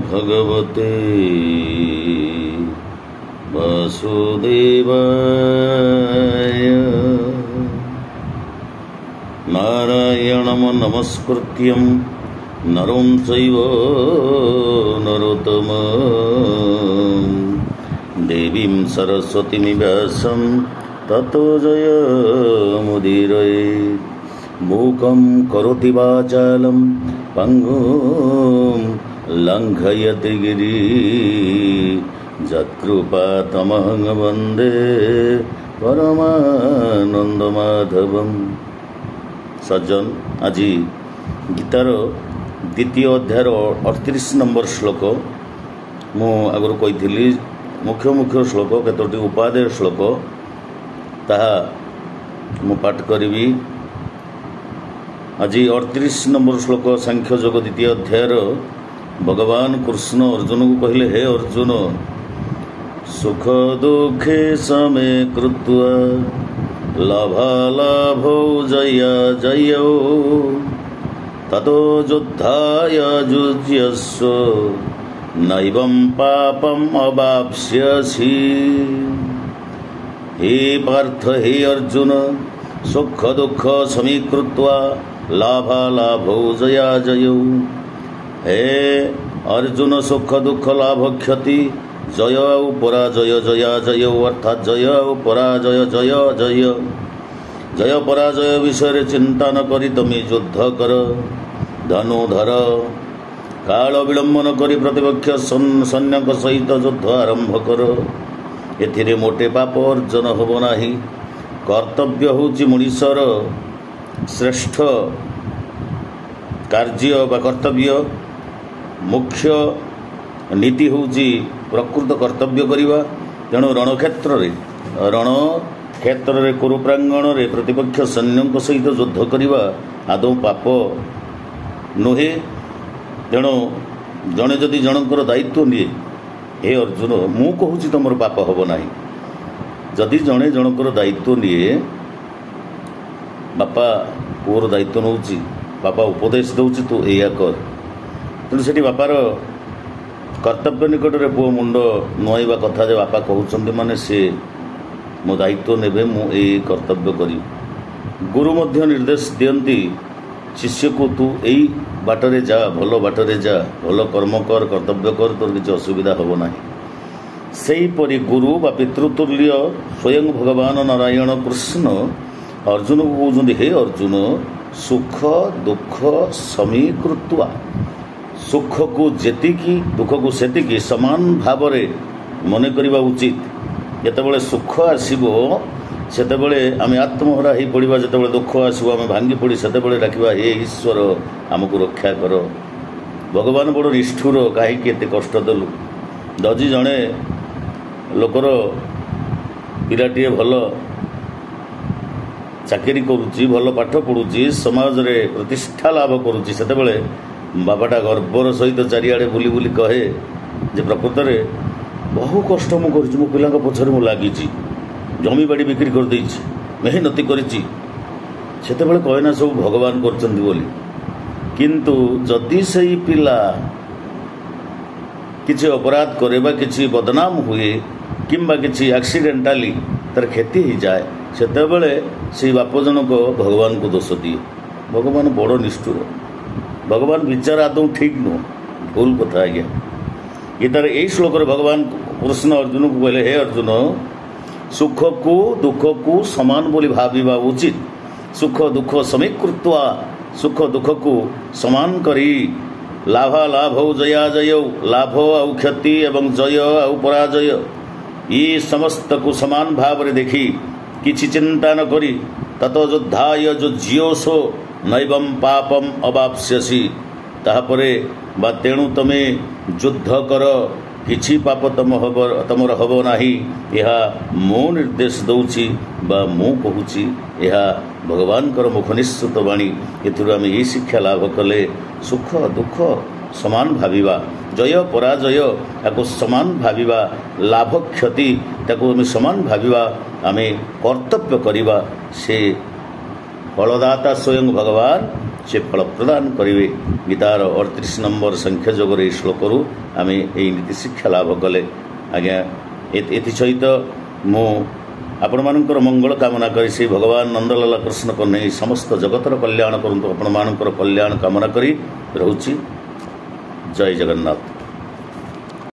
भगवते वासुदेवाय। नारायणं नमस्कृत्यं नरं चैव नरोत्तमं देवीं सरस्वतीं व्यासं ततो जयमुदीरयेत्। मूकं करोति वाचालं पङ्गुं लङ्घयति गिरिं यत्कृपातमहं वन्दे परमानन्दमाधवम्। सज्जन, आज गीतार द्वितीय अध्यायर 38 नंबर श्लोक मु आगु कही मुख्य मुख्य श्लोक केतोटी उपादेय श्लोक ताहा मु पाठ करी। आज 38 नंबर श्लोक सांख्य योग द्वितीय अध्यायर भगवान कृष्ण अर्जुन को कहले, हे अर्जुन, सुख दुखे समे कृत्वा लाभालाभौ जया जयौ ततो युद्धाय युज्यस्व नैवं पापम् अवाप्स्यसि। हे पार्थ, हे अर्जुन, सुख दुख समीकृत्वा लाभालाभौ जया जयौ। हे अर्जुन, सुख दुख लाभ क्षति जय और पराजय जया जय अर्थात जय और पराजय जय जय जय पराजय विषय चिंता न करी तुम्हें युद्ध कर, धनुधर, काल विलंब न करी प्रतिपक्ष सैन्य सहित युद्ध आरंभ कर। एथिरे मोटे पाप अर्जन होब नाही। कर्तव्य होची मनुष्यर श्रेष्ठ कार्य बा कर्तव्य। मुख्य नीति होची प्रकृत कर्तव्य करिवा। तेणु रणक्षेत्र रे कुरुप्रांगण रे प्रतिपक्ष सैन्य सहित युद्ध करिवा आदौ पाप नुहे। तेणु जड़े जदि जनकर दायित्व निए, हे अर्जुन, मु कहूँ तुम पाप हम ना। जदि जड़े जनकर दायित्व निए, बापा पुअर दायित्व नौ, बापा उपदेश दौर तू या कर। तेणु से बापार कर्तव्य निकट में पुओ मुंड नुआइबा कथा जे बापा कहउछन्ति माने से मो दायित्व नेबे, मु ए कर्तव्य करी। गुरु मध्य निर्देश दियंती शिष्य को तू एई बाटरे जा, भल बाटरे जा, भल कर्म कर, कर्तव्य कर, तोर किसी असुविधा होब नाही। सेहीपरि गुरु बा पितृतुल्य स्वयं भगवान नारायण कृष्ण अर्जुन को कहउछन्ति, हे अर्जुन, सुख दुख समीकृत्वा, सुख को जेतिकी दुख को सेतिकी समान भाव मन करवा उचित। जितेबाला सुख आसो सेतेबेले आम आत्महरा हो पड़ा, जितेबाला दुख आसो आम भांगी पड़ी, सेतेबेले डाकिबा, हे ईश्वर आमको रक्षा कर। भगवान बड़ निष्ठुर, कहीं कष्ट देलु। दजी जड़े लोकर पिलाटे भल चाकरी करुच्ची, भल पाठ पढ़ुची, समाज रे प्रतिष्ठा लाभ करुच्ची, सेतेबेले बाबाटा गर्वर सहित चारिआडे बुली बुली कहे जे प्रकृत में बहु कष्ट मु करिछि, मो पिला पछरे मु लागी, जमी बाड़ी बिक्री कर देछि, मेहनती करिछि। सेतेबेले कहना सब भगवान करछन्ति बोली। किंतु जदि सही पिला किछि अपराध करे बा किछि बदनाम हुए किंबा किछि एक्सीडेंटाली तार क्षति हो जाए, सेतेबेले से बाप जनक भगवान को दोष दिए। भगवान बड़ निष्ठुर। भगवान विचार आदौ ठीक नुह, भूल कथा आज्ञा। गीतार यही श्लोक भगवान कृष्ण अर्जुन को कहले, हे अर्जुन, सुख को दुख को समान बोली भाविबा उचित। सुख दुख समीकृत्वा, सुख दुख को समान करी लाभालाभ जया जय, लाभ आउ क्षति एवं जय आउ पराजय ये समस्त को समान भाव रे देखी किछि चिंता न करी ततो युद्धाय युज्योसो नैवं पापम अवाप्स्यसि। ताहापरे बा तेणु तमे युद्ध कर, किछि पाप तमर हब नाही। यह मो निर्देश दौछि बा मो कहूछि, यह भगवान कर मुख निश्चित वाणी। एथुरु आमे ये शिक्षा लाभ कले सुख दुख समान भाविबा, जय पराजय ताको समान भाविबा, लाभ क्षति ताको आमे समान भाविबा, आमे कर्तव्य करिबा। से फलदाता स्वयं भगवान से फल प्रदान करेंगे। गीतार 38 नंबर संख्या जोगर ये श्लोकरू आम यही नीति शिक्षा लाभ कले। आज्ञा एसत मु आपण मानकर मंगल कामना करी से भगवान नंदलाला कृष्ण को नहीं समस्त जगतर कल्याण करंतु आपण मानकर कल्याण कामना करी रहूची। जय जगन्नाथ।